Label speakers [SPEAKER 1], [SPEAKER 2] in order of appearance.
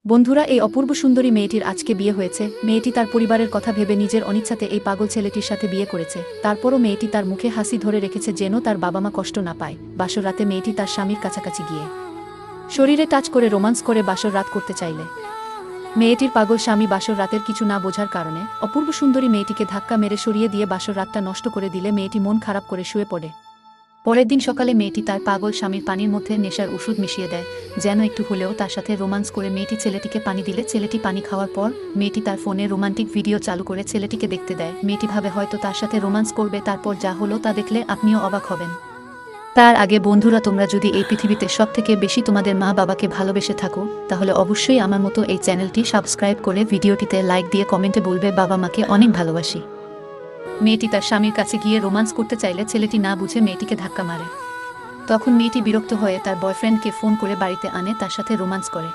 [SPEAKER 1] বন্ধুরা, এই অপূর্ব সুন্দরী মেয়েটির আজকে বিয়ে হয়েছে। মেয়েটি তার পরিবারের কথা ভেবে নিজের অনিচ্ছাতে এই পাগল ছেলেটির সাথে বিয়ে করেছে। তারপরও মেয়েটি তার মুখে হাসি ধরে রেখেছে যেন তার বাবা মা কষ্ট না পায়। বাসর রাতে মেয়েটি তার স্বামীর কাছাকাছি গিয়ে শরীরে টাচ করে রোমান্স করে বাসর রাত করতে চাইলে মেয়েটির পাগল স্বামী বাসর রাতের কিছু না বোঝার কারণে অপূর্ব সুন্দরী মেয়েটিকে ধাক্কা মেরে সরিয়ে দিয়ে বাসর রাতটা নষ্ট করে দিলে মেয়েটি মন খারাপ করে শুয়ে পড়ে। পরের দিন সকালে মেয়েটি তার পাগল স্বামীর পানির মধ্যে নেশার ওষুধ মিশিয়ে দেয় যেন একটু হলেও তার সাথে রোমান্স করে মেয়েটি ছেলেটিকে পানি দিলে ছেলেটি পানি খাওয়ার পর মেয়েটি তার ফোনে রোমান্টিক ভিডিও চালু করে ছেলেটিকে দেখতে দেয়। মেয়েটি ভাবে হয়তো তার সাথে রোমান্স করবে, তারপর যা হলো তা দেখলে আপনিও অবাক হবেন। তার আগে বন্ধুরা, তোমরা যদি এই পৃথিবীতে সবথেকে বেশি তোমাদের মা বাবাকে ভালোবেসে থাকো তাহলে অবশ্যই আমার মতো এই চ্যানেলটি সাবস্ক্রাইব করে ভিডিওটিতে লাইক দিয়ে কমেন্টে বলবে বাবা মাকে অনেক ভালোবাসি। মেয়েটি তার স্বামীর কাছে গিয়ে রোমান্স করতে চাইলে ছেলেটি না বুঝে মেয়েটিকে ধাক্কা মারে। তখন মেয়েটি বিরক্ত হয়ে তার বয়ফ্রেন্ডকে ফোন করে বাড়িতে আনে, তার সাথে রোমান্স করে।